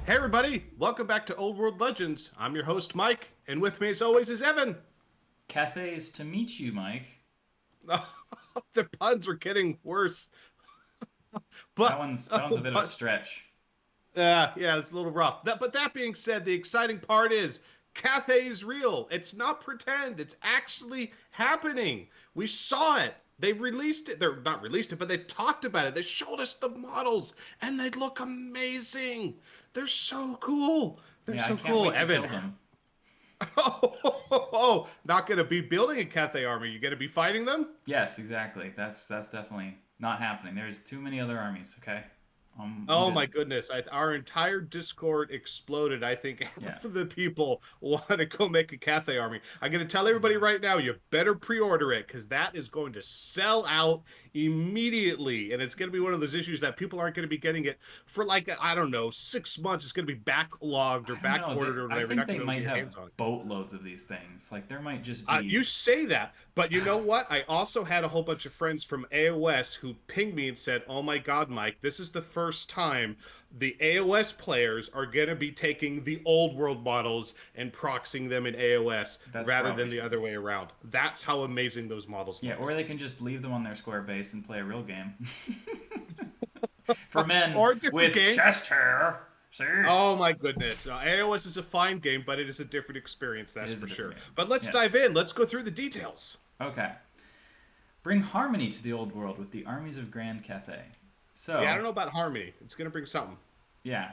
Hey everybody, welcome back to Old World Legends. I'm your host Mike, and with me as always is Evan. Cathay's to meet you, Mike. The puns are getting worse, That but one's that one's a bit of a stretch. yeah, it's a little rough. But that being said, the exciting part is Cathay is real. It's not pretend. It's actually happening. We saw it. They released it. They're not released it, but they talked about it. They showed us the models, and they look amazing. They're so cool. They're Yeah, I so can't cool. wait to Evan, kill them. not going to be building a Cathay army. You're going to be fighting them? Yes, exactly. That's definitely not happening. There's too many other armies. Okay, I'm Oh my good. goodness. Our entire Discord exploded. I think Yeah, half of the people want to go make a Cathay army. I'm going to tell everybody right now, you better pre-order it because that is going to sell out immediately. And it's going to be one of those issues that people aren't going to be getting it for like, I don't know, 6 months. It's going to be backlogged or I don't back know. ordered or I whatever. You're think not they going to be able to might get your have hands on it. boatloads of these things. Like there might just You be. say that, but you know what? I also had a whole bunch of friends from AOS who pinged me and said, "Oh my God, Mike, this is the first time the AOS players are going to be taking the old world models and proxying them in AOS That's rather than probably the true. other way around. That's how amazing those models Yeah, look." or they can just leave them on their square base and play a real game. For men Or a different with game. chest hair. See, Oh my goodness. AOS is a fine game, but it is a different experience, it that's is for a different sure. game. But let's dive Yes. in. Let's go through the details. Okay. Bring harmony to the old world with the armies of Grand Cathay. Yeah, I So, don't know about Harmony. It's going to bring something. yeah,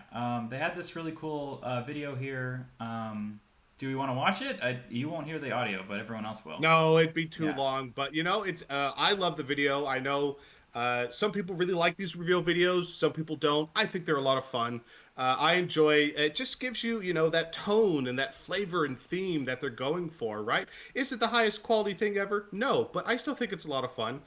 they had this really cool video here. Do we want to watch it? You won't hear the audio, but everyone else will. No, it'd be too Yeah. long. But it's I love the video. I know some people really like these reveal videos. Some people don't. I think they're a lot of fun. I enjoy. It just gives you that tone and that flavor and theme that they're going for. Right? Is it the highest quality thing ever? No, but I still think it's a lot of fun.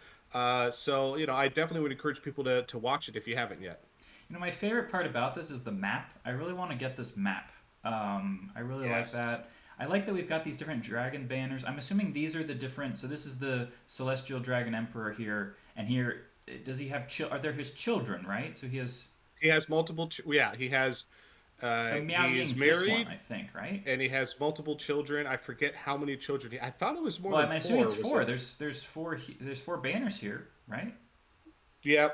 So I definitely would encourage people to watch it if you haven't yet. My favorite part about this is the map. I really want to get this map. I really like Yes. that. I like that we've got these different dragon banners. I'm assuming these are the different. So this is the celestial dragon emperor here, and here does he have? Are there his children? Right. So he has. He has multiple. Yeah, he has. So Meow He is Ying's this one, married I think. Right. and he has multiple children. I forget how many children. I thought it was more Well, than I'm assuming four. it's Was four. it? There's four banners here, right? Yeah, it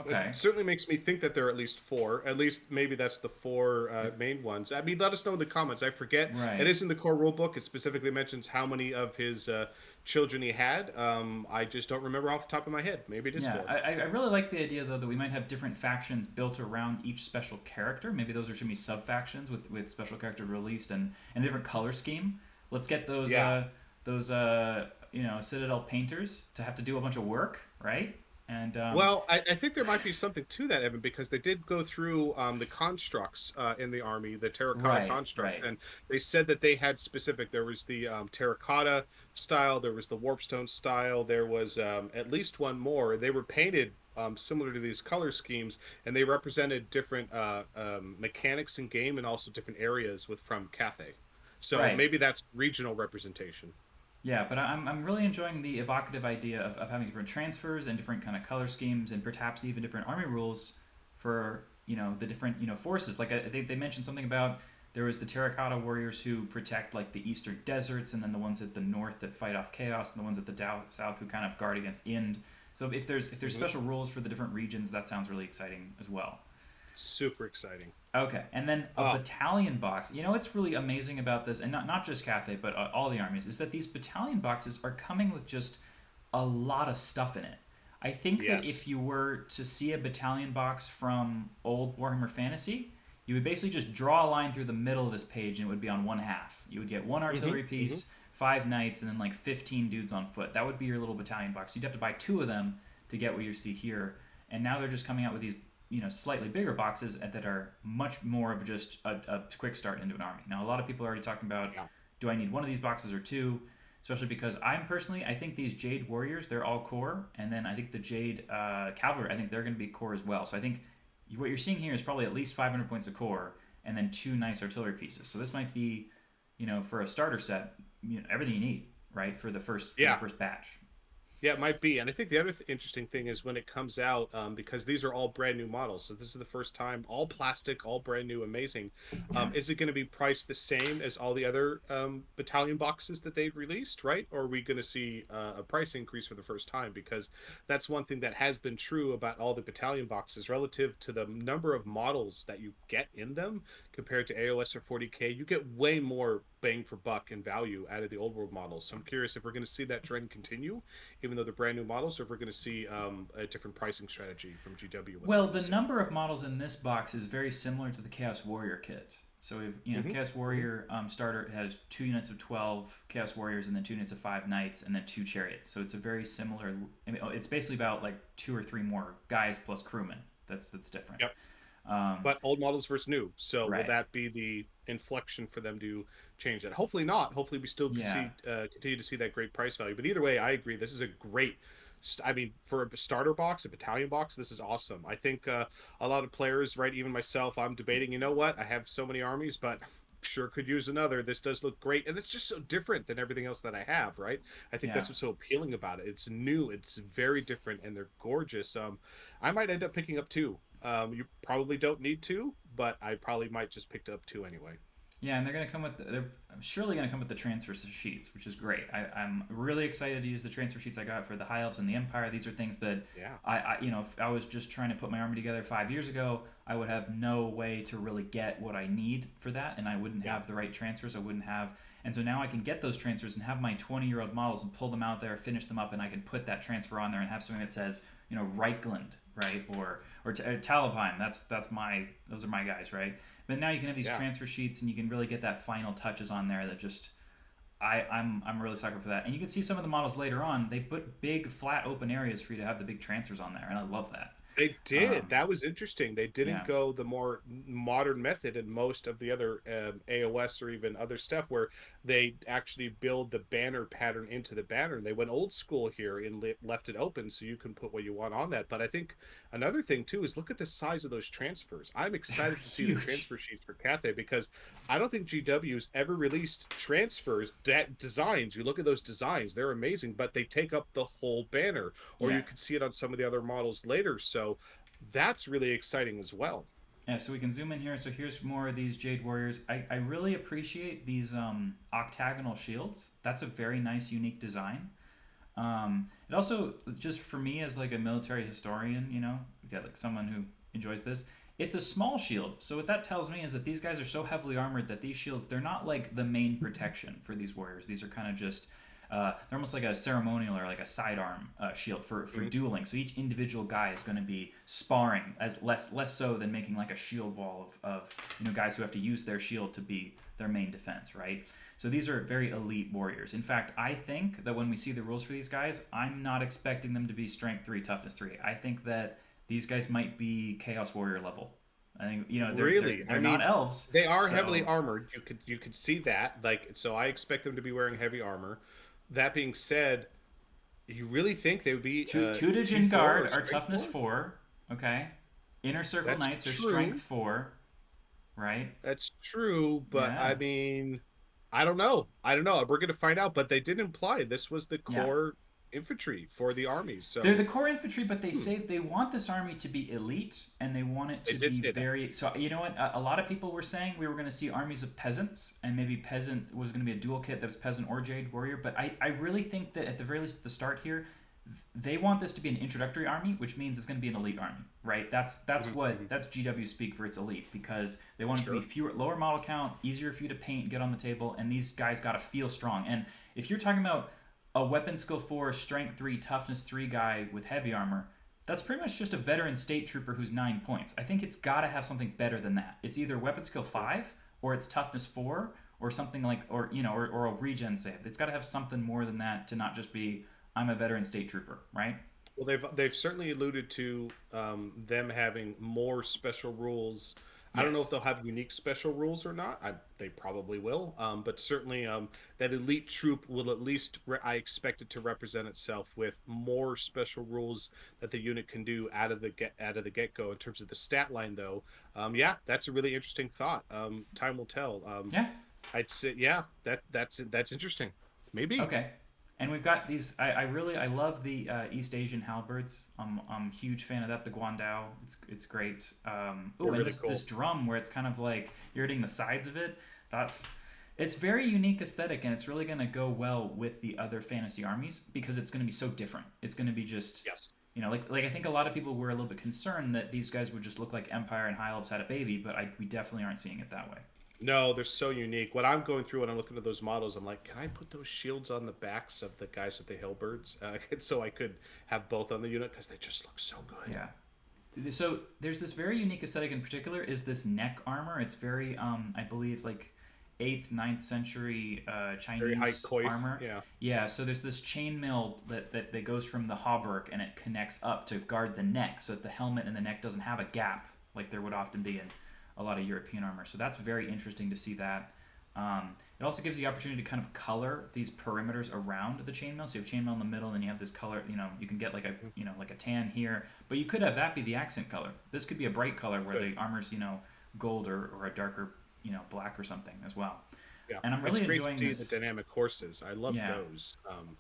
Okay. certainly makes me think that there are at least four. At least maybe that's the four main ones. I mean, let us know in the comments. I forget. It Right. is in the core rulebook. It specifically mentions how many of his children he had. I just don't remember off the top of my head. Maybe it is Yeah, four. I really like the idea though that we might have different factions built around each special character. Maybe those are going to be sub factions with special character released and a different color scheme. Let's get Yeah. those Citadel painters to have to do a bunch of work, right? And Well, I think there might be something to that, Evan, because they did go through the constructs in the army, the terracotta right, constructs, right. and they said that they had specific. There was the terracotta style, there was the warpstone style, there was at least one more. They were painted similar to these color schemes, and they represented different mechanics in game and also different areas with from Cathay. So Right. maybe that's regional representation. Yeah, but I'm really enjoying the evocative idea of having different transfers and different kind of color schemes and perhaps even different army rules for the different forces. Like they mentioned something about there was the Terracotta Warriors who protect like the eastern deserts, and then the ones at the north that fight off chaos, and the ones at the south who kind of guard against Ind. So if there's Hmm. special rules for the different regions, that sounds really exciting as well. Super exciting. Okay, and then a Oh, battalion box. What's really amazing about this, and not just Cathay, but all the armies, is that these battalion boxes are coming with just a lot of stuff in it. I think that yes. if you were to see a battalion box from old Warhammer Fantasy, you would basically just draw a line through the middle of this page and it would be on one half. You would get one Hmm. artillery Hmm. piece, five knights, and then like 15 dudes on foot. That would be your little battalion box. You'd have to buy two of them to get what you see here. And now they're just coming out with these slightly bigger boxes that are much more of just a quick start into an army. Now a lot of people are already talking about, Yeah. do I need one of these boxes or two? Especially because I think these Jade Warriors, they're all core, and then I think the Jade Cavalry, I think they're going to be core as well. So I think what you're seeing here is probably at least 500 points of core, and then two nice artillery pieces. So this might be, for a starter set, everything you need, right, for the first Yeah. batch. Yeah, it might be. And I think the other interesting thing is when it comes out, because these are all brand new models. So this is the first time, all plastic, all brand new, amazing. Yeah. Is it going to be priced the same as all the other battalion boxes that they've released, right? Or are we going to see a price increase for the first time? Because that's one thing that has been true about all the battalion boxes relative to the number of models that you get in them compared to AOS or 40K. You get way more bang for buck and value out of the old world models. So I'm curious if we're going to see that trend continue even though they're brand new models, or if we're going to see a different pricing strategy from GW when they Well, the release it. number of models in this box is very similar to the Chaos Warrior kit. So, the Mm-hmm. Chaos Mm-hmm. Warrior starter has 2 units of 12 Chaos Warriors and then 2 units of 5 Knights and then 2 Chariots. So it's a very similar. I mean, it's basically about like 2 or 3 more guys plus crewmen. That's different. Yep. Um, But old models versus new. So will right. that be the inflection for them to change that? Hopefully not. Hopefully we still Yeah. continue to see that great price value. But either way, I agree. This is a great. I mean, for a starter box, a battalion box, this is awesome. I think a lot of players, right? Even myself, I'm debating. You know what? I have so many armies, but sure could use another. This does look great, and it's just so different than everything else that I have, right? I think Yeah. that's what's so appealing about it. It's new, it's very different, and they're gorgeous. I might end up picking up two. You probably don't need to, but I probably might just pick up two anyway. Yeah, and they're going to come with they're surely going to come with the transfer sheets, which is great. I'm really excited to use the transfer sheets I got for the High Elves and the Empire. These are things that Yeah, if I was just trying to put my army together 5 years ago, I would have no way to really get what I need for that, and I wouldn't yeah, have the right transfers. I wouldn't have, and so now I can get those transfers and have my 20-year-old models and pull them out there, finish them up, and I can put that transfer on there and have something that says Reichland, right, or Talabheim. Those are my guys, right? But now you can have these yeah. transfer sheets, and you can really get that final touches on there that just I'm really sucker for that. And you can see some of the models later on. They put big flat open areas for you to have the big transfers on there, and I love that. They did. Um, That was interesting. They didn't yeah, go the more modern method in most of the other AOS or even other stuff where they actually build the banner pattern into the banner. They went old school here and left it open so you can put what you want on that. But I think another thing too is look at the size of those transfers. I'm they're excited to see the huge. transfer sheets for Cathay because I don't think GW's ever released transfers designs. You look at those designs, they're amazing, but they take up the whole banner or Yeah, you could see it on some of the other models later. So that's really exciting as well. yeah. So we can zoom in here. So here's more of these Jade Warriors. I really appreciate these octagonal shields. That's a very nice, unique design. It also, just for me as like a military historian, we got like someone who enjoys this. It's a small shield, so what that tells me is that these guys are so heavily armored that these shields they're not like the main protection for these warriors. These are kind of just they're almost like a ceremonial or like a sidearm shield for Mhm. dueling. So each individual guy is going to be sparring as less so than making like a shield wall of guys who have to use their shield to be their main defense, right? So these are very elite warriors. In fact, I think that when we see the rules for these guys, I'm not expecting them to be strength 3, toughness 3. I think that these guys might be chaos warrior level. I think they're Really, I they're not mean, elves, they are heavily so armored. You could see that. Like, so I expect them to be wearing heavy armor. That being said, you really think they would be T Tutelage four or Guard are strength toughness four? 4. Okay, Inner Circle That's Knights are true. strength 4. Right? That's true, but I Yeah, mean, I don't know. I don't know. We're going to find out, but they did imply this was the yeah. core infantry for the army. They're So, the core infantry, but they say they want this army to be elite and they want it they to did be say that. very. So, you know what? A lot of people were saying we were going to see armies of peasants and maybe peasant was going to be a dual kit that was peasant or Jade Warrior. But I really think that at the very least at the start here, they want this to be an introductory army, which means it's going to be an elite army, right? Mhm, mhm. That's GW speak for its elite because they want it to be Sure. fewer, lower model count, easier for you to paint, get on the table, and these guys got to feel strong. And if you're talking about a weapon skill 4, strength 3, toughness 3 guy with heavy armor, that's pretty much just a veteran state trooper who's 9 points. I think it's got to have something better than that. It's either weapon skill Sure. 5 or it's toughness 4 or something like, or a regen save. It's got to have something more than that to not just be I'm a veteran state trooper, right? Well, they've certainly alluded to them having more special rules. I don't know if Yes. they'll have unique special rules or not. They probably will, but certainly that elite troop will at least I expect it to represent itself with more special rules that the unit can do out of the get go in terms of the stat line. Though, yeah, that's a really interesting thought. Time will tell. Yeah. I'd say, yeah, that's interesting. Maybe. Okay. And we've got these. I love the East Asian halberds. I'm a huge fan of that. The Guandao, it's great. Oh, They're and really this cool. drum where it's kind of like you're hitting the sides of it. That's it's very unique aesthetic, and it's really going to go well with the other fantasy armies because it's going to be so different. It's going to be just Yes. like I think a lot of people were a little bit concerned that these guys would just look like Empire and High Elves had a baby, but we definitely aren't seeing it that way. No, they're so unique. When I'm going through and I'm looking at those models, I'm like, can I put those shields on the backs of the guys with the Hillbirds, so I could have both on the unit because they just look so good. Yeah. So there's this very unique aesthetic in particular is this neck armor. It's very I believe like 8th, ninth century Very high Chinese coif. armor. Yeah, Yeah, so there's this chainmail that goes from the hauberk and it connects up to guard the neck so that the helmet and the neck doesn't have a gap like there would often be in a lot of European armor. So that's very interesting to see that. It also gives the opportunity to kind of color these perimeters around the chainmail. So you have chainmail in the middle, and then you have this color. You can get like like a tan here, but you could have that be the accent color. This could be a bright color where good. the armor's gold or a darker black or something as well. Yeah, And I'm it's really great to enjoying see the this. dynamic horses. I love Yeah, those.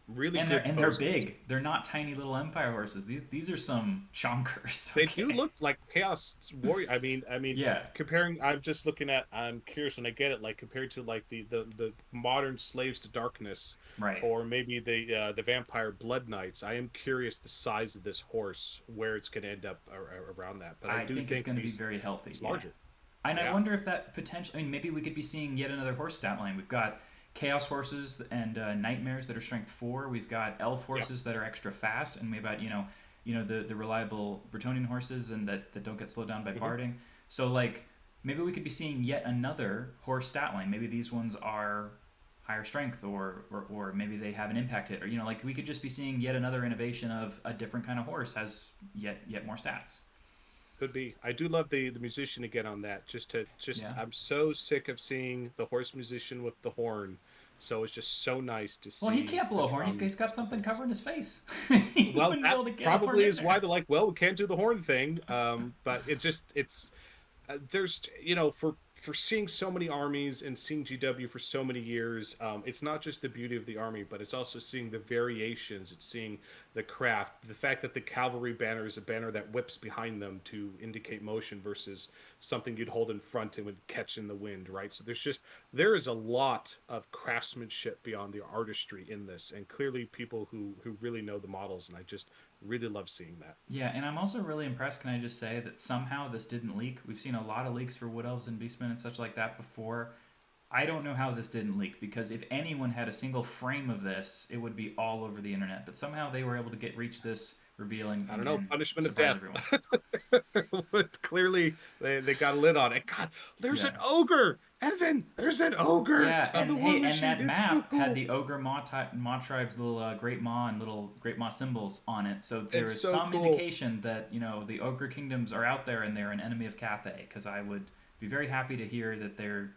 Really and good they're poses. big. They're not tiny little Empire horses. These are some chonkers. They do Okay. look like Chaos Warrior. I mean, Yeah. comparing. I'm just looking at. I'm curious, and I get it. Like compared to like the modern Slaves to Darkness, Right. or maybe the Vampire Blood Knights. I am curious the size of this horse, where it's going to end up around that. But I I do think it's think going to be very healthy. he's Yeah. larger. And I Yeah. wonder if that potentially, I mean, maybe we could be seeing yet another horse stat line. We've got Chaos horses and Nightmares that are strength 4. We've got Elf Yeah. horses that are extra fast, and we've got, the reliable Bretonian horses and that don't get slowed down by Hmm. barding. So, like, maybe we could be seeing yet another horse stat line. Maybe these ones are higher strength or maybe they have an impact hit or like we could just be seeing yet another innovation of a different kind of horse has yet more stats. Could be. I do love the musician again on that. Just Yeah. I'm so sick of seeing the horse musician with the horn. So it's just so nice to Well, he see can't the blow a horn. He's drums, got the something horns. covering his face. He Well, wouldn't be that able to get a horn probably in is why there. they're like, well, we can't do the horn thing. But it's there's for seeing so many armies and seeing GW for so many years, it's not just the beauty of the army, but it's also seeing the variations. It's seeing the craft, the fact that the cavalry banner is a banner that whips behind them to indicate motion versus something you'd hold in front and would catch in the wind, right? So there is a lot of craftsmanship beyond the artistry in this, and clearly people who really know the models, and I just really love seeing that. Yeah, and I'm also really impressed, can I just say, that somehow this didn't leak. We've seen a lot of leaks for Wood Elves and Beastmen and such like that before. I don't know how this didn't leak because if anyone had a single frame of this, it would be all over the internet. But somehow they were able to reach this reveal and, I don't and, know, and punishment of surprise death. everyone. But clearly they got a lid on it. God, there's Yeah. an ogre, Evan. There's an ogre Yeah, on the and War hey, and Machine. that It's so map had cool. the Ogre Maw tribe's little Great Maw and little Great Maw symbols on it. So there It's is so some cool. indication that the Ogre kingdoms are out there and they're an enemy of Cathay. Because I would be very happy to hear that they're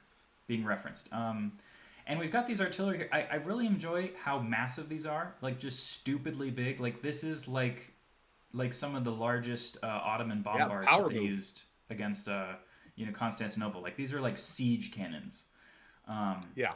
being referenced. And we've got these artillery here. I really enjoy how massive these are. Like just stupidly big. Like this is like some of the largest Ottoman Yeah, bombards that power they move. used against Constantinople. Like these are like siege cannons. Um, Yeah.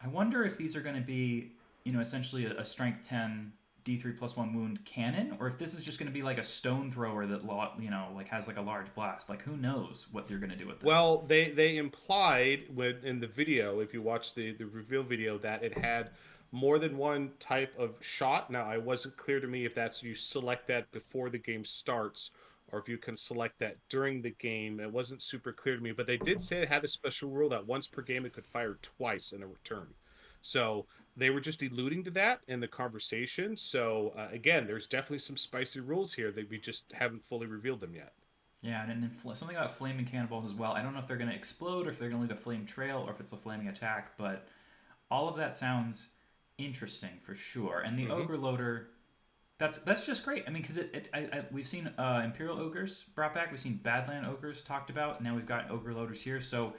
I wonder if these are going to be, essentially a strength 10 D3 plus 1 wound cannon, or if this is just going to be like a stone thrower that, like has like a large blast. Like, who knows what they're going to do with this? Well, they implied when in the video, if you watch the reveal video, that it had more than one type of shot. Now, it wasn't clear to me if that's you select that before the game starts or if you can select that during the game. It wasn't super clear to me, but they did say it had a special rule that once per game it could fire twice in a return. So they were just alluding to that in the conversation. So again, there's definitely some spicy rules here that we just haven't fully revealed them yet. Yeah, and then something about flaming cannonballs as well. I don't know if they're going to explode or if they're going to leave a flame trail or if it's a flaming attack, but all of that sounds interesting for sure. And the Hmm. ogre loader, that's just great. I mean, because we've seen Imperial ogres brought back, we've seen Badland ogres talked about. Now we've got ogre loaders here, so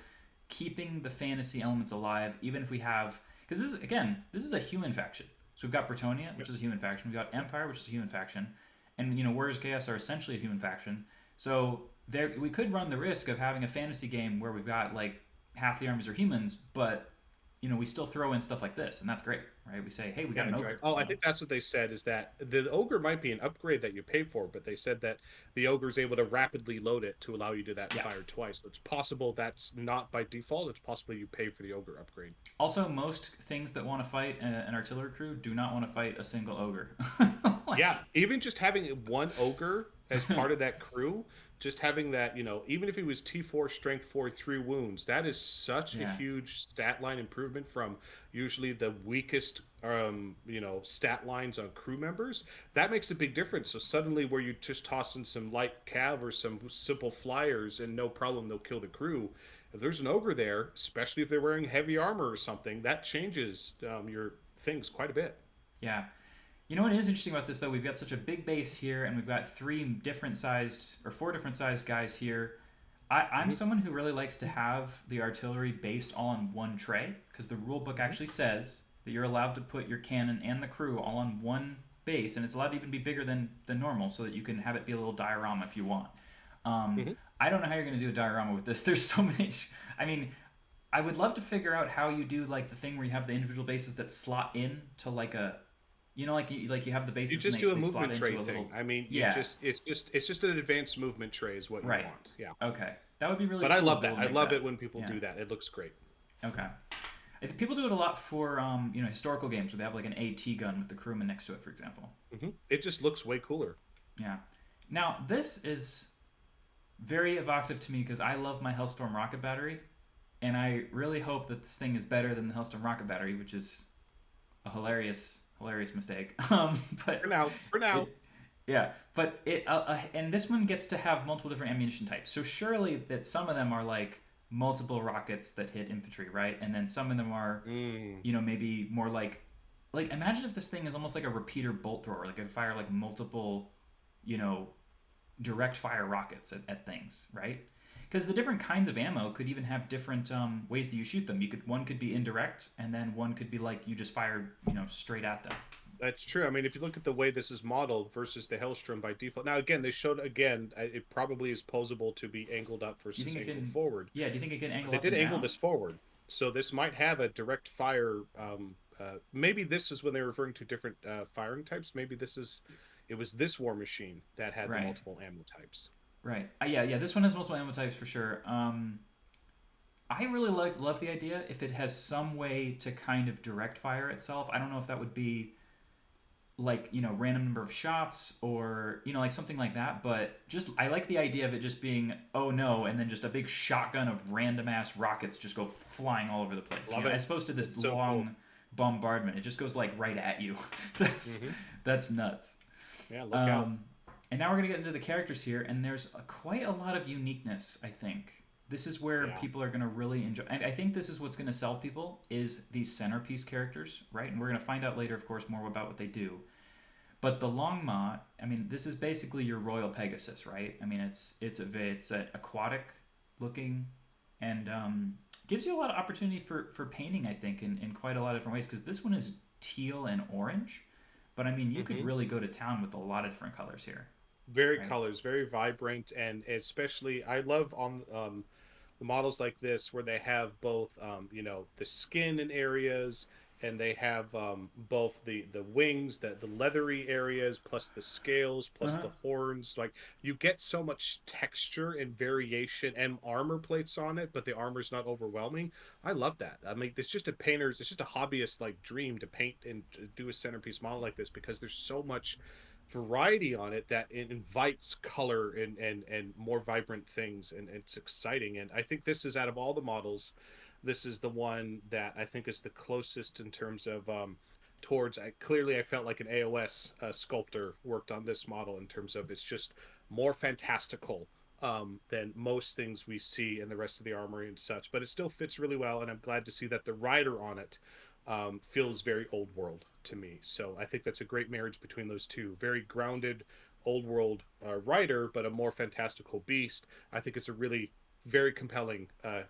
keeping the fantasy elements alive, even if we have, because this is a human faction. So we've got Bretonia, which Yep. is a human faction. We've got Empire, which is a human faction, and Warriors of Chaos are essentially a human faction. So there we could run the risk of having a fantasy game where we've got like half the armies are humans, but we still throw in stuff like this, and that's great, right? We say, hey, we got Yeah, an Dragon. ogre. Oh, I think that's what they said is that the ogre might be an upgrade that you pay for, but they said that the ogre is able to rapidly load it to allow you to that Yeah. fire twice. So it's possible that's not by default. It's possible you pay for the ogre upgrade. Also, most things that want to fight an artillery crew do not want to fight a single ogre. Yeah, Like, even just having one ogre as part of that crew, just having that, even if he was T4 strength 4 3 wounds, that is such a yeah, huge stat line improvement from usually the weakest stat lines on crew members. That makes a big difference. So suddenly where you just toss in some light cav or some simple flyers and no problem they'll kill the crew. If there's an ogre there, especially if they're wearing heavy armor or something, that changes your things quite a bit. yeah. You know what is interesting about this though? We've got such a big base here, and we've got three different sized or four different sized guys here. I'm Hmm. someone who really likes to have the artillery based all on one tray because the rule book Hmm. actually says that you're allowed to put your cannon and the crew all on one base, and it's allowed to even be bigger than normal so that you can have it be a little diorama if you want. Um, Hmm. I don't know how you're going to do a diorama with this. There's so many. I mean, I would love to figure out how you do like the thing where you have the individual bases that slot in to like a, like you have the You bases and just they, do a they slot movement tray into a thing. little. I mean, you Yeah. just it's just an advanced movement tray is what you Right. want. Yeah. Okay. That would be really But I cool to love be able that. to I make love that. it when people Yeah. do that. It looks great. Okay. People do it a lot for historical games where they have like an AT gun with the crewman next to it, for example. It just looks way cooler. Yeah. Now this is very evocative to me because I love my Hellstorm rocket battery, and I really hope that this thing is better than the Hellstorm rocket battery, which is a hilarious mistake. But For now. it, yeah, but and this one gets to have multiple different ammunition types. So surely that some of them are like multiple rockets that hit infantry, right? And then some of them are, Mm. maybe more like imagine if this thing is almost like a repeater bolt thrower, like it fire like multiple, you know, direct fire rockets at things, right? Because the different kinds of ammo could even have different ways that you shoot them. One could be indirect, and then one could be like you just fired, straight at them. That's true. I mean, if you look at the way this is modeled versus the Hellstrom by default. Now, again, they showed again it probably is posable to be angled up Do you versus think it angled can? forward. Yeah. Do you think it can But angle they up did and angle down? this forward, so this might have a direct fire. Maybe this is when they're referring to different firing types. Maybe it was this war machine that had the Right. multiple ammo types. Right. Yeah. This one has multiple ammo types for sure. I really love the idea if it has some way to kind of direct fire itself. I don't know if that would be like random number of shots or like something like that, but just I like the idea of it just being oh no, and then just a big shotgun of random ass rockets just go flying all over the place, Love it. as opposed to this It's so cool. long bombardment. It just goes like right at you. that's Hmm. that's nuts. Yeah, look out. um, and now we're gonna get into the characters here, and there's quite a lot of uniqueness. I think this is where Yeah. people are gonna really enjoy. I think this is what's gonna sell people is these centerpiece characters, right? And we're gonna find out later, of course, more about what they do. But the Longma, I mean, this is basically your Royal Pegasus, right? I mean, it's an aquatic looking, and gives you a lot of opportunity for painting. I think in quite a lot of different ways because this one is teal and orange, but I mean, you could Hmm. really go to town with a lot of different colors here, Very right? colors, very vibrant, and especially I love on the models like this where they have both the skin in areas and they have both the wings, the leathery areas, plus the scales, plus Uh-huh. the horns. Like you get so much texture and variation and armor plates on it, but the armor's not overwhelming. I love that. I mean, it's just a hobbyist like dream to paint and to do a centerpiece model like this because there's so much variety on it that it invites color and more vibrant things, and it's exciting. And I think this is out of all the models, this is the one that I think is the closest in terms of towards clearly I felt like an AOS sculptor worked on this model in terms of it's just more fantastical than most things we see in the rest of the armory and such, but it still fits really well, and I'm glad to see that the rider on it feels very old world to me. So I think that's a great marriage between those two. Very grounded old world rider, but a more fantastical beast. I think it's a really very compelling Yeah,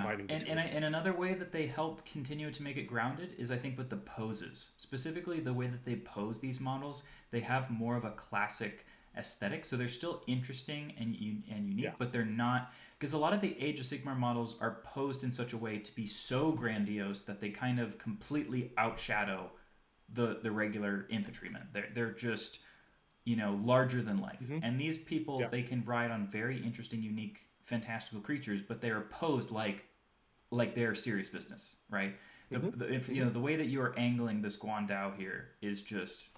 combining the and two of them. and another way that they help continue to make it grounded is I think with the poses, specifically the way that they pose these models, they have more of a classic aesthetic. So they're still interesting and unique, Yeah. but they're not, because a lot of the Age of Sigmar models are posed in such a way to be so grandiose that they kind of completely outshadow the regular infantrymen. They're just, larger than life. Hmm. And these people, Yeah. they can ride on very interesting, unique, fantastical creatures, but they're posed like they're serious business, right? Hmm. If Hmm. the way that you are angling this Guandao here is just,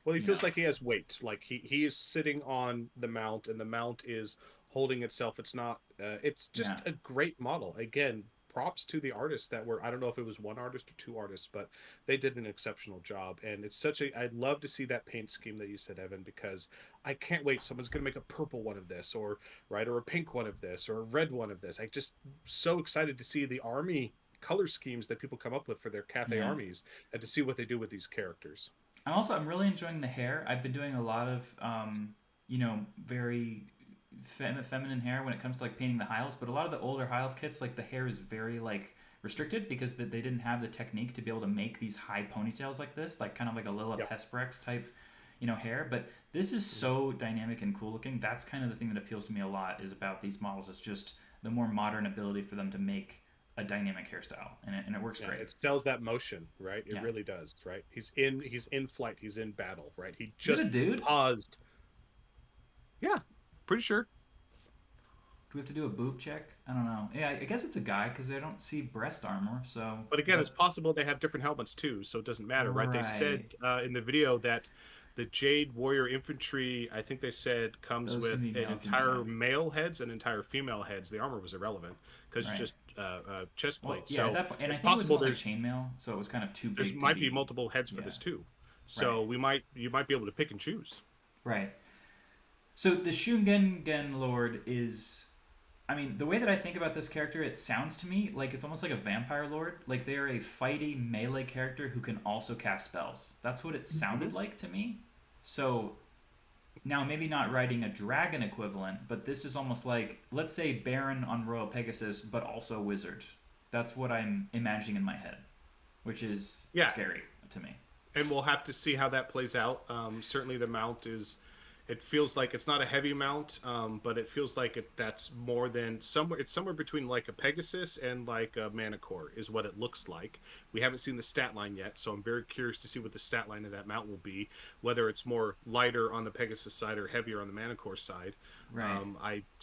Well, he you know, feels like he has weight. Like he is sitting on the mount, and the mount is holding itself. It's not. It's yeah, just a great model. Again, props to the artists that were. I don't know if it was one artist or two artists, but they did an exceptional job. And it's such a. I'd love to see that paint scheme that you said, Evan, because I can't wait. Someone's going to make a purple one of this, or right, or a pink one of this, or a red one of this. I just so excited to see the army color schemes that people come up with for their Cathay yeah. armies, and to see what they do with these characters. I'm really enjoying the hair. I've been doing a lot of, very feminine hair when it comes to like painting the high elves. But a lot of the older high elf kits, like the hair is very like restricted because they didn't have the technique to be able to make these high ponytails like this, like kind of like a Lilith Yep. Hesperex type, hair. But this is so dynamic and cool looking. That's kind of the thing that appeals to me a lot is about these models. It's just the more modern ability for them to make a dynamic hairstyle, and it works Yeah, great. it sells that motion, right? It Yeah. really does, right? He's in flight, he's in battle, right? He Is it a just dude? paused. Yeah, pretty sure. Do we have to do a boob check? I don't know. Yeah, I guess it's a guy because they don't see breast armor. So, But again, it's but possible they have different helmets too, so it doesn't matter, right? They said right, in the video that the Jade Warrior infantry, I think they said, comes those can with be an male, female. entire Yeah, male heads and entire female heads. The armor was irrelevant because it's right. just chest Well, plate. yeah. At So that point, and I it's think it was possible almost like chainmail, so it was kind of too there's big to might be be. multiple heads for Yeah, this too. right, So you might be able to pick and choose. right. So the Shungen Lord is. I mean, the way that I think about this character, it sounds to me like it's almost like a vampire lord. Like they are a fighty melee character who can also cast spells. That's what it Mhm. sounded like to me. So now, maybe not riding a dragon equivalent, but this is almost like, let's say, Baron on Royal Pegasus, but also Wizard. That's what I'm imagining in my head, which is Yeah, scary to me. and we'll have to see how that plays out. Certainly, the mount is. It feels like it's not a heavy mount, but it feels like that's more than somewhere. It's somewhere between like a Pegasus and like a Manicore is what it looks like. We haven't seen the stat line yet, so I'm very curious to see what the stat line of that mount will be. Whether it's more lighter on the Pegasus side or heavier on the Manicore side. Right.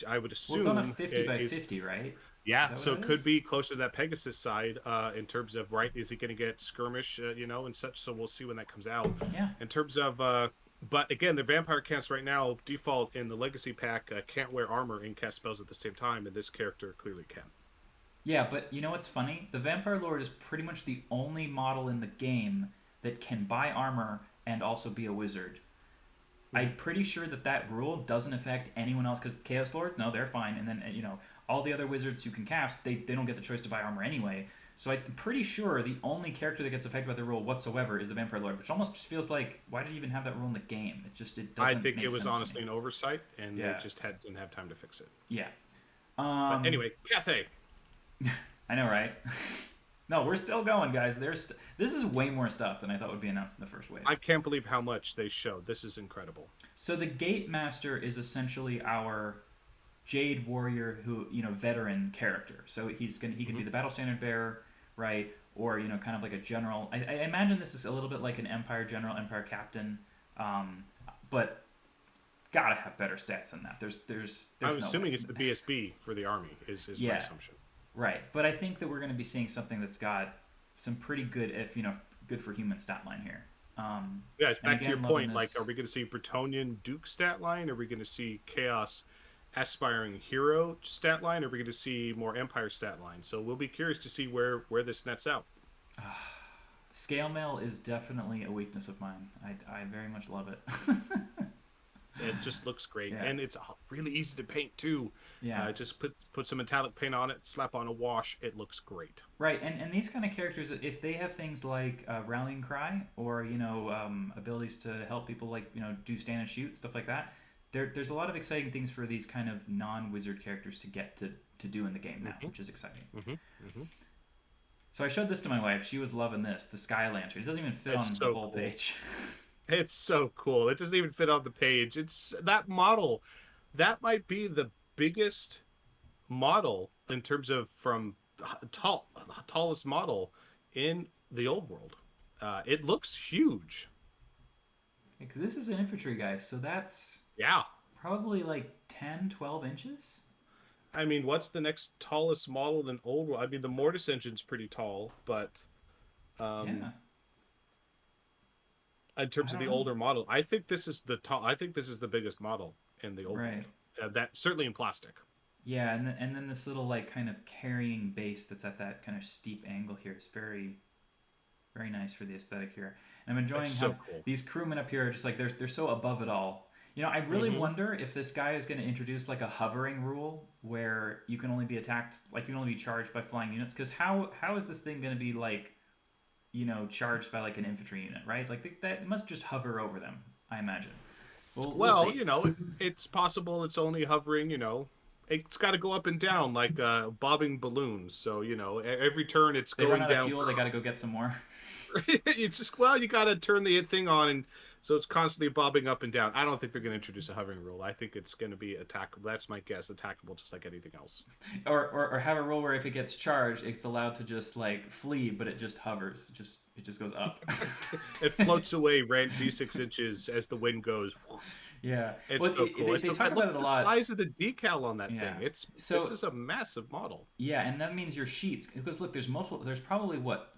I would Well, it's on a assume 50 it by is. 50, right? Is Yeah, that what so it it could is? be closer to that Pegasus side in terms of right. Is he going to get skirmish, and such? So we'll see when that comes out. Yeah. In terms of, but again, the vampire cast right now default in the legacy pack can't wear armor and cast spells at the same time, and this character clearly can. Yeah, but you know what's funny? The Vampire Lord is pretty much the only model in the game that can buy armor and also be a wizard. Hmm. I'm pretty sure that that rule doesn't affect anyone else because Chaos Lord, no, they're fine. And then, all the other wizards you can cast, they don't get the choice to buy armor anyway. So I'm pretty sure the only character that gets affected by the rule whatsoever is the Vampire Lord, which almost just feels like, why did you even have that rule in the game? It I doesn't think it make was sense to me. honestly an oversight, and they Yeah, just didn't have time to fix it. yeah. But Um, anyway, Cathay. I know, right? No, we're still going, guys. This is way more stuff than I thought would be announced in the first wave. I can't believe how much they showed. This is incredible. So the Gate Master is essentially our Jade Warrior, who veteran character. So he can Hmm. be the battle standard bearer, right? Or kind of like a general. I imagine this is a little bit like an Empire general, Empire captain, but gotta have better stats than that. There's I'm no way. assuming it's the BSB for the army. Is my Yeah, assumption. right. But I think that we're going to be seeing something that's got some pretty good, if good for human stat line here. Yeah, it's And back to your again, loving point. Like, are this. we going to see Bretonian Duke stat line? Are we going to see Chaos aspiring hero stat line? Are we going to see more Empire stat line? So we'll be curious to see where this nets out. Scale mail is definitely a weakness of mine. I very much love it. It just looks great, Yeah, and it's really easy to paint too. yeah, Just put some metallic paint on it, slap on a wash. It looks great. right. And these kind of characters, if they have things like rallying cry or abilities to help people like do stand and shoot stuff like that, there's a lot of exciting things for these kind of non-wizard characters to get to do in the game now, Hmm. which is exciting. Hmm. Hmm. So I showed this to my wife. She was loving this, the Sky Lantern. It doesn't even fit It's on the so whole cool. page. It's so cool. It doesn't even fit on the page. It's that model. That might be the biggest model in terms of from tallest model in the old world. It looks huge. Because this is an infantry guy, so that's Yeah. probably like 10, 12 inches. I mean, what's the next tallest model in old world? I mean, the Mortis engine's pretty tall, but um Yeah, in I terms of don't the know. older model, I think this is the tall. I think this is the biggest model in the old Right. world. That certainly in plastic. Yeah, and then this little like kind of carrying base that's at that kind of steep angle here is very very nice for the aesthetic here. And I'm It's enjoying so how cool. these crewmen up here are just like they're so above it all. You know, I really Hmm. wonder if this guy is going to introduce like a hovering rule where you can only be attacked, like you can only be charged by flying units. Because how is this thing going to be like, charged by like an infantry unit, right? Like that it must just hover over them, I imagine. We'll Well, see. it's possible it's only hovering. It's got to go up and down like bobbing balloons. So every turn it's They run going out of down. fuel. They got to go get some more. You just you got to turn the thing on, and so it's constantly bobbing up and down. I don't think they're going to introduce a hovering rule. I think it's going to be attackable. That's my guess. Attackable, just like anything else. Or have a rule where if it gets charged, it's allowed to just like flee, but it just hovers. It just goes up. It floats away, rent d6 inches as the wind goes. Yeah. It's Well, so cool. they It's so, talk look about it at a the lot. size of the decal on that thing. Yeah. This So is a massive model. yeah, and that means your sheets because look, there's multiple. There's probably what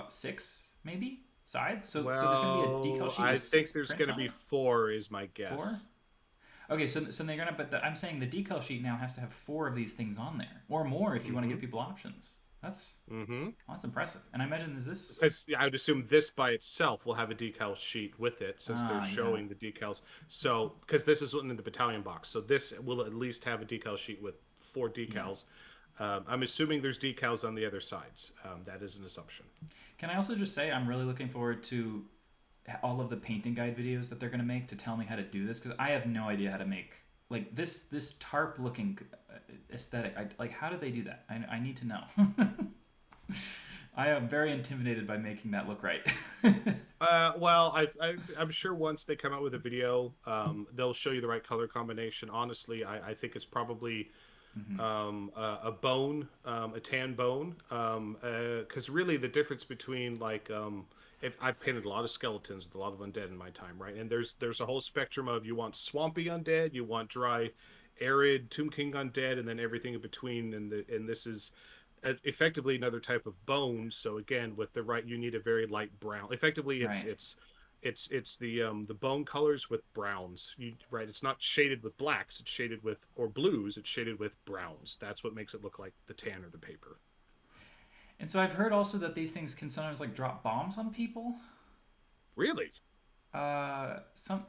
six maybe sides. So there's gonna be a decal Well, sheet I with think six there's prints going to on be it. four, is my Four. guess. Okay, so they're gonna. But I'm saying the decal sheet now has to have four of these things on there or more if you want to Mm-hmm. give people options. That's Mm-hmm. that's impressive. And I imagine is this. Because I would assume this by itself will have a decal sheet with it, since they're Ah, yeah. showing the decals. So, because this is in the battalion box, so this will at least have a decal sheet with four Yeah. decals. I'm assuming there's decals on the other sides. That is an assumption. Can I also just say I'm really looking forward to all of the painting guide videos that they're going to make to tell me how to do this because I have no idea how to make like this tarp looking aesthetic. Like how did they do that? I need to know. I am very intimidated by making that look right. Well, I'm sure once they come out with a video, they'll show you the right color combination. Honestly, I think it's probably Mm-hmm. a bone, a tan bone. Because really, the difference between if I've painted a lot of skeletons with a lot of undead in my time, right? And there's a whole spectrum of you want swampy undead, you want dry, arid Tomb King undead, and then everything in between. And this is effectively another type of bone. So again, with the right, you need a very light brown. Effectively, Right. it's the bone colors with browns. Right, it's not shaded with blacks. It's shaded with or blues. It's shaded with browns. That's what makes it look like the tan or the paper. And so I've heard also that these things can sometimes like drop bombs on people. Really, Some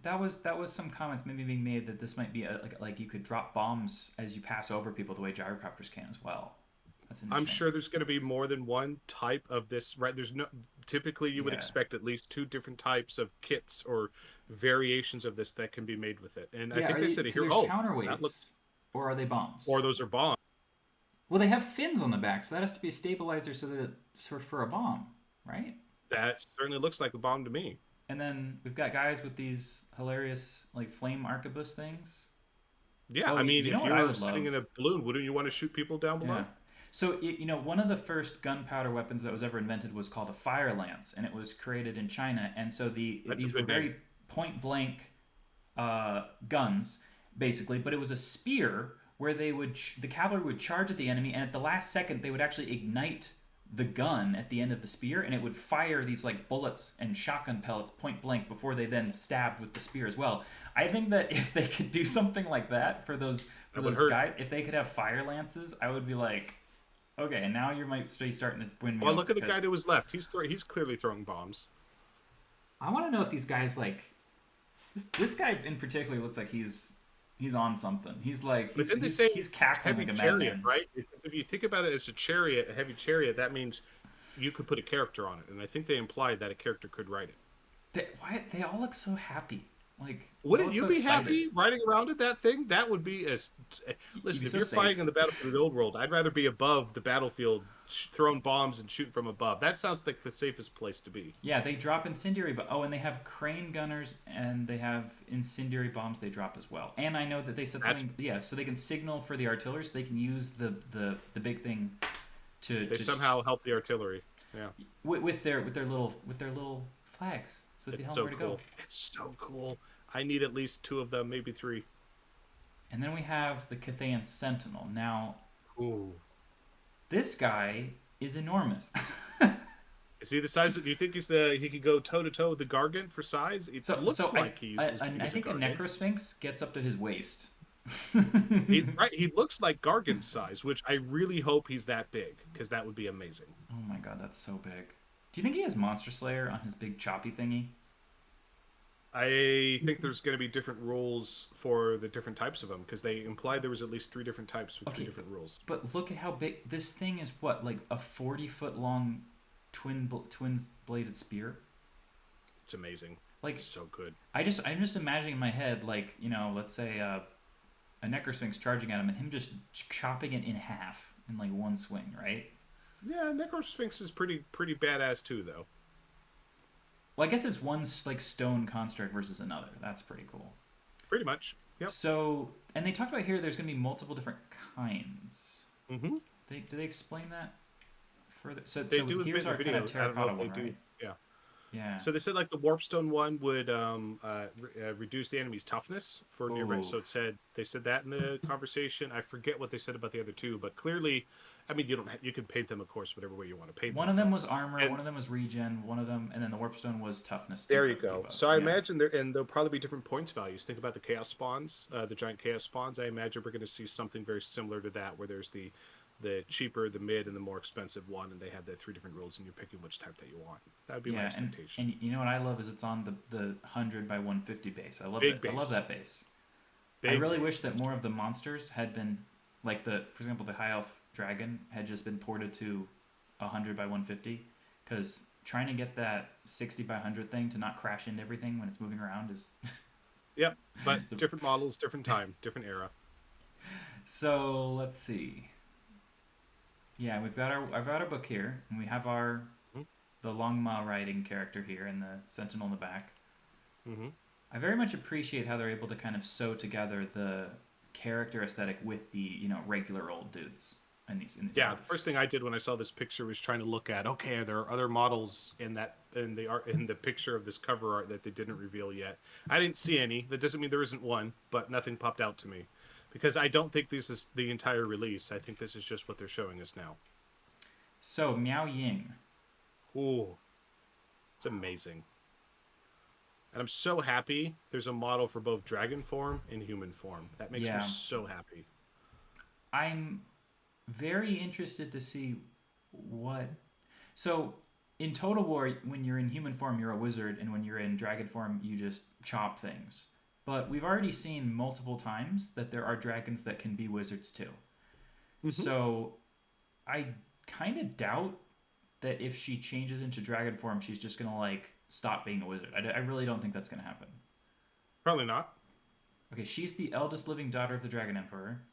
that was some comments maybe being made that this might be like you could drop bombs as you pass over people the way gyrocopters can as well. That's I'm interesting. sure there's going to be more than one type of this. Right, there's no. Typically, you would Yeah. expect at least two different types of kits or variations of this that can be made with it. And I Yeah, think are they they said it because here. there's Oh, that counterweights looks. or are they bombs? Or those are bombs. Well, they have fins on the back, so that has to be a stabilizer so that for a bomb, right? That certainly looks like a bomb to me. And then we've got guys with these hilarious like flame arquebus things. Yeah, Oh, I mean, you know if what I you're would sitting love? in a balloon, wouldn't you want to shoot people down Yeah. below? So one of the first gunpowder weapons that was ever invented was called a fire lance, and it was created in China. And so That's a these were good name. very point blank guns, basically, but it was a spear where the cavalry would charge at the enemy, and at the last second they would actually ignite the gun at the end of the spear, and it would fire these like bullets and shotgun pellets point blank before they then stabbed with the spear as well. I think that if they could do something like that for That would those hurt. guys, if they could have fire lances, I would be like, okay, now you might be starting to win me Well, over look at the guy because to his left. He's clearly throwing bombs. I want to know if these guys like this guy in particular looks like he's on something. He's like But didn't they say he's cackling heavy like a chariot, madman. right? If you think about it as a chariot, a heavy chariot, that means you could put a character on it, and I think they implied that a character could ride it. They all look so happy. Like it Wouldn't looks you so be excited. happy riding around in that thing? That would be as. You'd Listen, be if so you're fighting safe. on the battlefield of the old world, I'd rather be above the battlefield, throwing bombs and shooting from above. That sounds like the safest place to be. Yeah, they drop incendiary. Oh, and they have crane gunners and they have incendiary bombs they drop as well. And I know that they said That's something. Yeah, so they can signal for the artillery. So they can use the big thing to they just somehow help the artillery. Yeah, with their little flags, so that they it's tell them so where to go. cool. It's so cool. I need at least two of them, maybe three. And then we have the Cathayan Sentinel. Now, Ooh. this guy is enormous. Is he the size? Do you think he could go toe to toe with the Gargant for size? It So looks like he's as big I as a think a Gargant. Necrosphinx gets up to his waist. Right, he looks like Gargant size, which I really hope he's that big because that would be amazing. Oh my god, that's so big. Do you think he has Monster Slayer on his big choppy thingy? I think there's going to be different rules for the different types of them because they implied there was at least three different types with three Okay, different rules. but look at how big this thing is. What, like a 40-foot long twin bladed spear? It's amazing. Like It's so good. I'm just imagining in my head, like, let's say a Necrosphinx charging at him and him just chopping it in half in like one swing, right? Yeah, Necrosphinx is pretty badass too, though. Well, I guess it's one like stone construct versus another. That's pretty cool. Pretty much. Yep. So, and they talked about here. There's going to be multiple different kinds. Mm-hmm. Do they explain that further? So, They so do a bit here's in the our kind video. of I don't know terracotta if they one, do. right? Yeah. Yeah. So they said like the warpstone one would reduce the enemy's toughness for nearby. Oh, So they said that in the conversation. I forget what they said about the other two, but clearly, I mean, you can paint them, of course, whatever way you want to paint one them. of them was armor, And one of them was regen, one of them, and then the warpstone was toughness. there you go. Debuff. So I Yeah. imagine there'll probably be different points values. Think about the chaos spawns, the giant chaos spawns. I imagine we're going to see something very similar to that, where there's the cheaper, the mid, and the more expensive one, and they have the three different rules, and you're picking which type that you want. That would be my Yeah, expectation. and you know what I love is it's on the 100 by 150 base. I love Big it. I love base. that base. I Big really base. wish that more of the monsters had been like for example, the high elf dragon had just been ported to 100 by 150, because trying to get that 60 by 100 thing to not crash into everything when it's moving around is. Yep, but It's a- different models, different time, different era. So let's see. Yeah, I've got our book here, and we have Mm-hmm. the long mile riding character here, and the sentinel in the back. Mm-hmm. I very much appreciate how they're able to kind of sew together the character aesthetic with the regular old dudes in these Yeah, the models. first thing I did when I saw this picture was trying to look at, okay, there are other models in the art in the picture of this cover art that they didn't reveal yet. I didn't see any. That doesn't mean there isn't one, but nothing popped out to me because I don't think this is the entire release. I think this is just what they're showing us now. So Meow Ying. Ooh, it's amazing. And I'm so happy there's a model for both dragon form and human form. That makes me Yeah, so happy. I'm very interested to see what. So in Total War, when you're in human form, you're a wizard, and when you're in dragon form, you just chop things. But we've already seen multiple times that there are dragons that can be wizards too. Hmm. So I kind of doubt that if she changes into dragon form, she's just gonna like stop being a wizard. I really don't think that's gonna happen. Probably not. Okay, she's the eldest living daughter of the Dragon Emperor,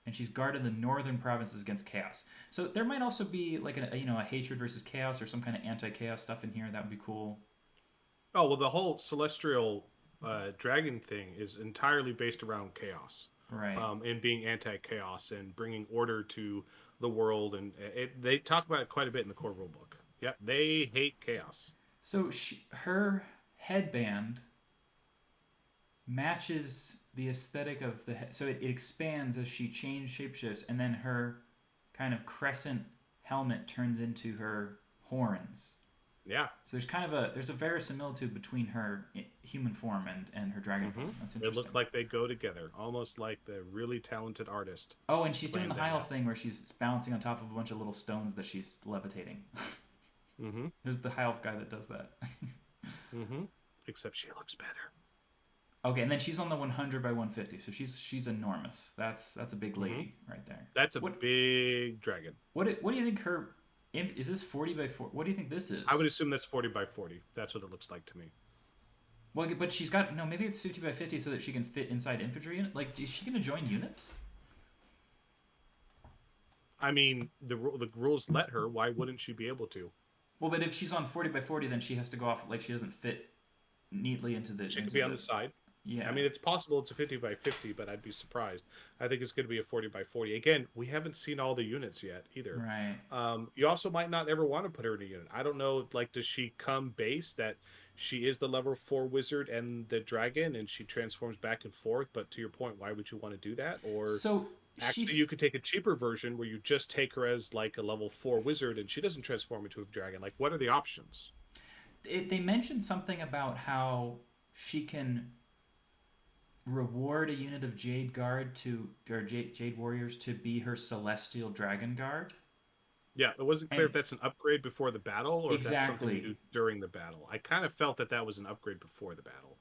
and she's guarded the northern provinces against chaos. So there might also be like a hatred versus chaos or some kind of anti-chaos stuff in here. That would be cool. Oh, well, the whole celestial dragon thing is entirely based around chaos, Right. and being anti-chaos and bringing order to the world. And they talk about it quite a bit in the core rule book. Yep, they hate chaos. So her headband matches the aesthetic of so it expands as she shapeshifts, and then her kind of crescent helmet turns into her horns. Yeah. So there's a verisimilitude between her human form and her dragon Hmm. form. That's They interesting. look like they go together, almost like the really talented artist Oh, and she's doing the planned high that elf out. thing where she's bouncing on top of a bunch of little stones that she's levitating. Hmm. There's the high elf guy that does that. Hmm. Except she looks better. Okay, and then she's on the 100 by 150, so she's enormous. That's a big Hmm. lady right there. That's a What big dragon. what do you think her? Is this 40 by 4? What do you think this is? I would assume that's 40 by 40. That's what it looks like to me. Well, but she's got no. Maybe it's 50 by 50 so that she can fit inside infantry. Like, is she gonna join units? I mean, the rules let her. Why wouldn't she be able to? Well, but if she's on 40 by 40, then she has to go off like she doesn't fit neatly She could be on the side. I yeah. mean, it's possible it's a 50 by 50, but I'd be surprised. I think it's going to be a 40 by 40. Again, we haven't seen all the units yet either. Right. You also might not ever want to put her in a unit. I don't know. Like, does she come base that she is the level 4 wizard and the dragon and she transforms back and forth? But to your point, why would you want to do that? Or So actually, you she's could take a cheaper version where you just take her as like a level 4 wizard and she doesn't transform into a dragon. Like, what are the options? they mentioned something about how she can reward a unit of Jade Guard to or Jade Warriors to be her Celestial Dragon Guard. Yeah, it wasn't clear And if that's an upgrade before the battle or if that's something you exactly, do during the battle. I kind of felt that that was an upgrade before the battle.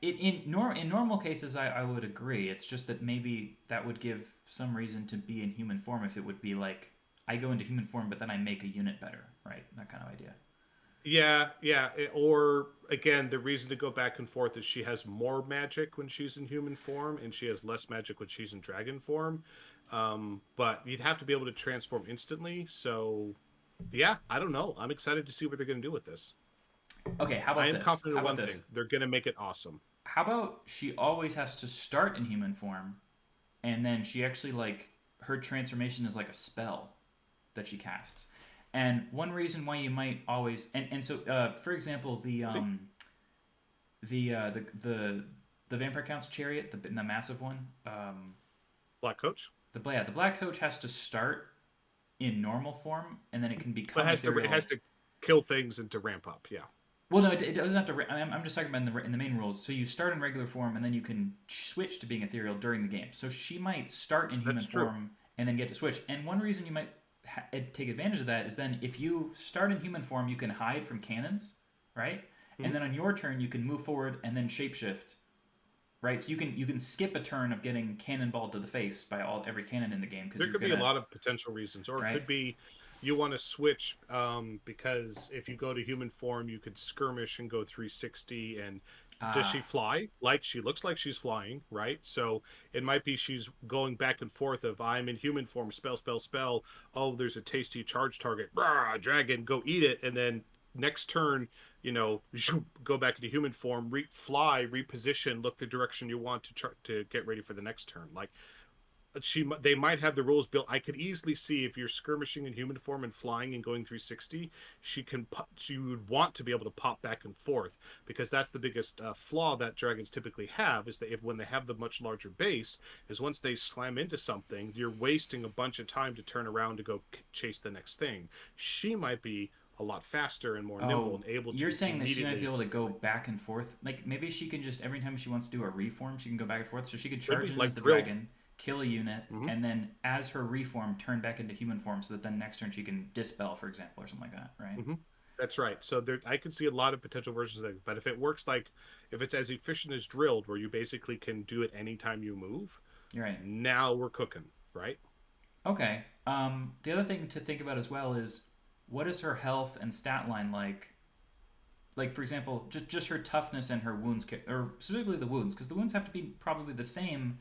in normal cases, I would agree. It's just that maybe that would give some reason to be in human form if it would be like I go into human form, but then I make a unit better, right? That kind of idea. Yeah, yeah. Or again, the reason to go back and forth is she has more magic when she's in human form, and she has less magic when she's in dragon form. But you'd have to be able to transform instantly. So, yeah, I don't know. I'm excited to see what they're going to do with this. Okay, how I about am this? confident How of about one thing: this? they're going to make it awesome. How about she always has to start in human form, and then she actually like her transformation is like a spell that she casts. And one reason why you might always and so for example Ready? the Vampire Count's chariot, the massive one, Black Coach, the black coach has to start in normal form and then it can but become it has ethereal. to kill things and to ramp up. Yeah, Well, no, it doesn't have to. I'm just talking about in the main rules. So you start in regular form, and then you can switch to being ethereal during the game. So she might start in human that's true. form and then get to switch. And one reason you might take advantage of that is then if you start in human form, you can hide from cannons, right? And Mhm. then on your turn, you can move forward and then shapeshift, right? So you can skip a turn of getting cannonballed to the face by every cannon in the game because There you're could be a gonna lot of potential reasons, or it right. could be you want to switch because if you go to human form, you could skirmish and go 360. And does she Ah, fly? Like she looks like she's flying, right? So it might be she's going back and forth of I'm in human form, spell, spell, spell. Oh, there's a tasty charge target, rah, dragon, go eat it, and then next turn, go back into human form, fly, reposition, look the direction you want to get ready for the next turn. Like they might have the rules built. I could easily see if you're skirmishing in human form and flying and going 360, she would want to be able to pop back and forth because that's the biggest flaw that dragons typically have is that when they have the much larger base is once they slam into something, you're wasting a bunch of time to turn around to go chase the next thing. She might be a lot faster and more nimble oh, and able you're to saying that she might be immediately. able to go back and forth. Like maybe she can just every time she wants to do a reform, she can go back and forth. So she could Could charge be in as like the drilled. dragon, kill a unit, Mm-hmm. and then as her reform, turn back into human form, so that then next turn she can dispel, for example, or something like that, right? Mm-hmm. That's right. So there, I could see a lot of potential versions of it. But if it works like, if it's as efficient as drilled, where you basically can do it anytime you move, You're right. now we're cooking, right? Okay. The other thing to think about as well is what is her health and stat line like? Like for example, just her toughness and her wounds, or specifically the wounds, because the wounds have to be probably the same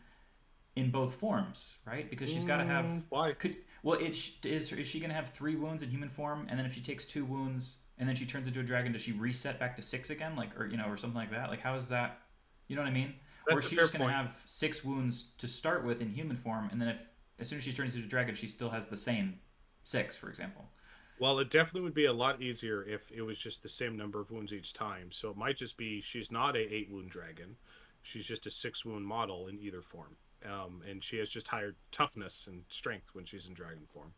in both forms, right? Because she's got to have Why? could well is she gonna have 3 wounds in human form, and then if she takes 2 wounds and then she turns into a dragon, does she reset back to 6 again, like or something like that? Like how is that? You know what I mean? Or is That's a she fair just gonna point. have 6 wounds to start with in human form, and then if as soon as she turns into a dragon, she still has the same 6, for example? Well, it definitely would be a lot easier if it was just the same number of wounds each time. So it might just be she's not a 8 wound dragon, she's just a 6 wound model in either form, and she has just higher toughness and strength when she's in dragon form.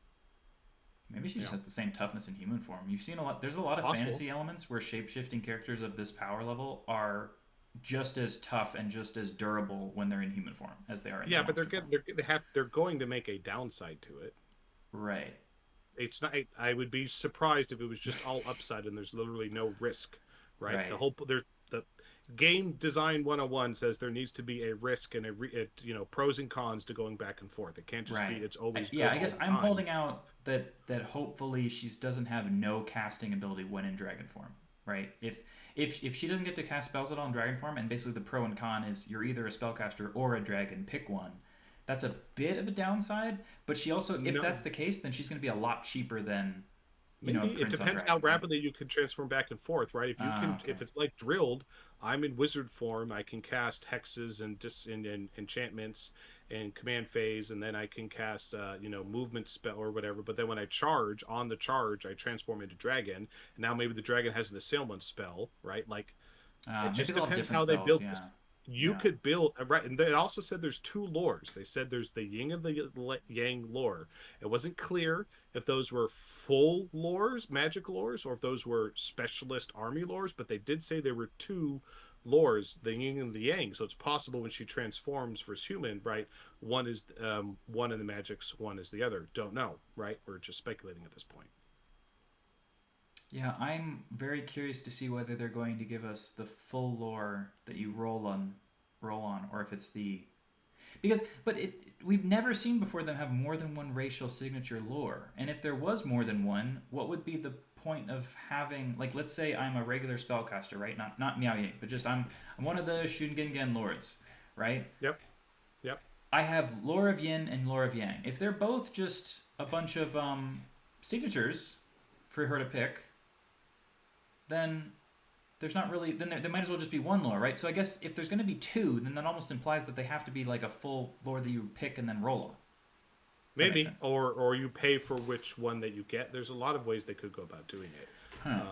Maybe she just Yeah, has the same toughness in human form. You've seen a lot. There's a lot of possible. fantasy elements where shapeshifting characters of this power level are just as tough and just as durable when they're in human form as they are in their Yeah, but monster form. they're going to make a downside to it. Right. It's not. I would be surprised if it was just all upside and there's literally no risk, right? Right. The game design 101 says there needs to be a risk and pros and cons to going back and forth. It can't just be Right. it's always Yeah, good I all guess the I'm time. holding out that hopefully she doesn't have no casting ability when in dragon form. Right. If she doesn't get to cast spells at all in dragon form, and basically the pro and con is you're either a spellcaster or a dragon, pick one. That's a bit of a downside, but she also, if No, that's the case, then she's going to be a lot cheaper than maybe it Prince on depends how Dragon, right? rapidly you can transform back and forth, right? If you Ah, can, okay. if it's like drilled, I'm in wizard form. I can cast hexes and and enchantments and command phase, and then I can cast, movement spell or whatever. But then when I charge on the charge, I transform into dragon. And now maybe the dragon has an assailant spell, right? Like it Maybe just they'll have depends different how they spells. built Yeah, this. You yeah. could build right, and they also said there's two lores. They said there's the Yin and the Yang lore. It wasn't clear if those were full lores, magic lores, or if those were specialist army lores. But they did say there were two lores, the Yin and the Yang. So it's possible when she transforms versus human, right? One is one in the magics, one is the other. Don't know, right? We're just speculating at this point. Yeah, I'm very curious to see whether they're going to give us the full lore that you roll on, or if it's the but we've never seen before them have more than one racial signature lore. And if there was more than one, what would be the point of having, like, let's say I'm a regular spellcaster, right? Not Meow Ying, but just I'm one of the Shungengen lords, right? Yep. Yep. I have lore of Yin and lore of Yang. If they're both just a bunch of signatures for her to pick, then there's not really there might as well just be one lore, right? So I guess if there's going to be two, then that almost implies that they have to be like a full lore that you pick and then roll on. If that makes Maybe, sense. or you pay for which one that you get. There's a lot of ways they could go about doing it. Huh.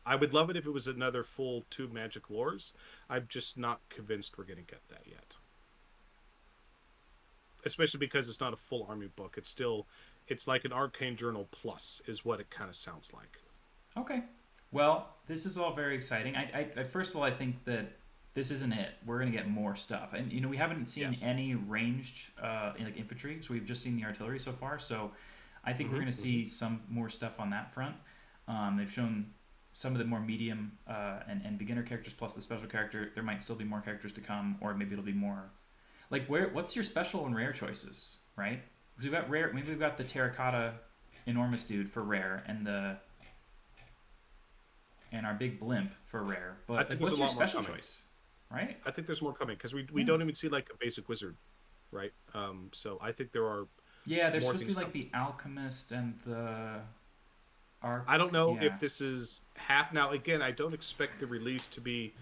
I would love it if it was another full two magic lores. I'm just not convinced we're going to get that yet. Especially because it's not a full army book. It's like an arcane journal plus is what it kind of sounds like. Okay. Well, this is all very exciting. First of all, I think that this isn't it. We're gonna get more stuff, and we haven't seen Yes. any ranged like infantry, so we've just seen the artillery so far. So I think we're Mm-hmm, gonna mm-hmm. see some more stuff on that front. They've shown some of the more medium and beginner characters plus the special character. There might still be more characters to come, or maybe it'll be more like what's your special and rare choices, right? Because we've got rare. Maybe we've got the terracotta enormous dude for rare, and our big blimp for rare. I But like, think there's a what's your lot more special coming. choice, right? I think there's more coming because we Yeah. don't even see like a basic wizard, right? So I think there are Yeah, there's more supposed to be things like coming. the alchemist and the arc. I don't know Yeah, if this is half. Now, again, I don't expect the release to be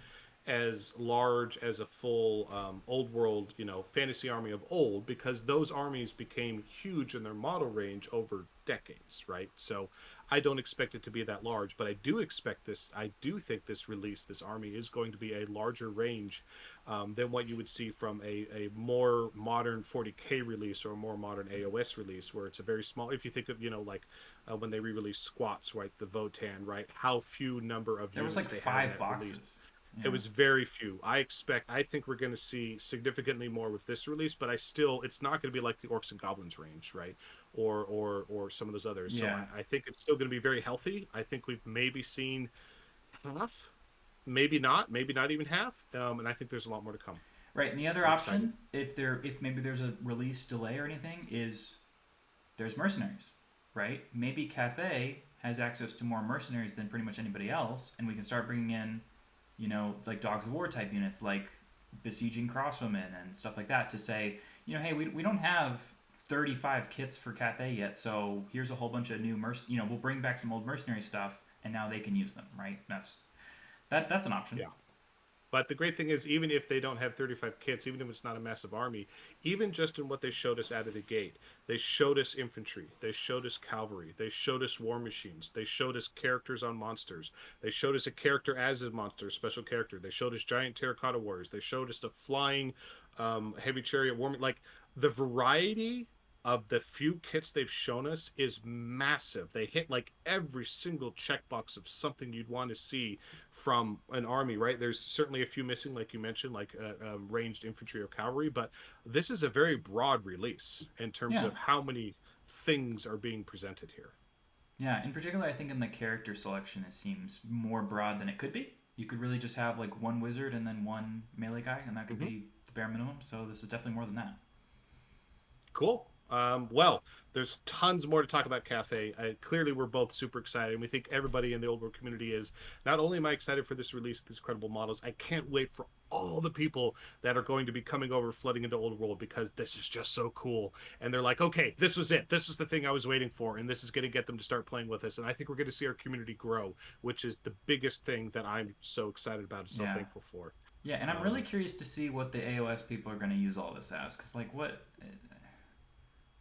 as large as a full old world, fantasy army of old, because those armies became huge in their model range over decades, right? So I don't expect it to be that large, but I do expect this. I do think this release, this army, is going to be a larger range than what you would see from a more modern 40K release or a more modern AOS release, where it's a very small. If you think of, like when they re-release squats, right, the Votan, right, how few number of there was units like they had in five that release. boxes. It Yeah, was very few. I think we're going to see significantly more with this release, but it's not going to be like the Orcs and Goblins range, right? Or some of those others. So yeah, I think it's still going to be very healthy. I think we've maybe seen half, maybe not even half. And I think there's a lot more to come. right. And the other I'm excited. option, if maybe there's a release delay or anything, is there's mercenaries, right? Maybe Cathay has access to more mercenaries than pretty much anybody else, and we can start bringing in like dogs of war type units like besieging crossbowmen and stuff like that to say, hey, we don't have 35 kits for Cathay yet, so here's a whole bunch of new we'll bring back some old mercenary stuff and now they can use them, right? That's an option. Yeah. But the great thing is, even if they don't have 35 kits, even if it's not a massive army, even just in what they showed us out of the gate, they showed us infantry, they showed us cavalry, they showed us war machines, they showed us characters on monsters, they showed us a character as a monster, special character, they showed us giant terracotta warriors, they showed us the flying heavy chariot war. Like the variety of the few kits they've shown us is massive. They hit like every single checkbox of something you'd want to see from an army, right? There's certainly a few missing, like you mentioned, like ranged infantry or cavalry, but this is a very broad release in terms Yeah, of how many things are being presented here. yeah. In particular, I think in the character selection, it seems more broad than it could be. You could really just have like one wizard and then one melee guy, and that could Mm-hmm. be the bare minimum. So this is definitely more than that. Cool. Well, there's tons more to talk about Cathay. Clearly, we're both super excited, and we think everybody in the old world community is. Not only am I excited for this release of these incredible models, I can't wait for all the people that are going to be coming over, flooding into old world, because this is just so cool. And they're like, okay, this was it. This was the thing I was waiting for, and this is going to get them to start playing with us. And I think we're going to see our community grow, which is the biggest thing that I'm so excited about and so Yeah. thankful for. Yeah, and I'm really Um, curious to see what the AOS people are going to use all this as, because like what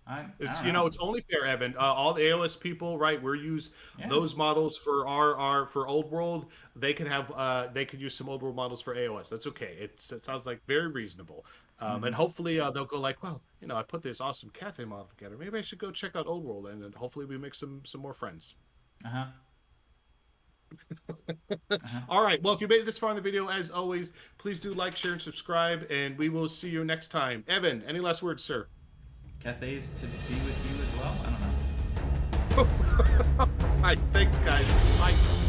I It's don't know. it's only fair, Evan. All the AOS people, right? We use Yeah. those models for our for Old World. They could use some Old World models for AOS. That's okay. It sounds like very reasonable. And Mm-hmm. hopefully they'll go like, well, I put this awesome Cathay model together. Maybe I should go check out Old World, and then hopefully we make some more friends. Uh huh. Uh huh. All right. Well, if you made it this far in the video, as always, please do like, share, and subscribe, and we will see you next time. Evan, any last words, sir? Cathay's to be with you as well. I don't know. All right. Thanks, guys. Bye.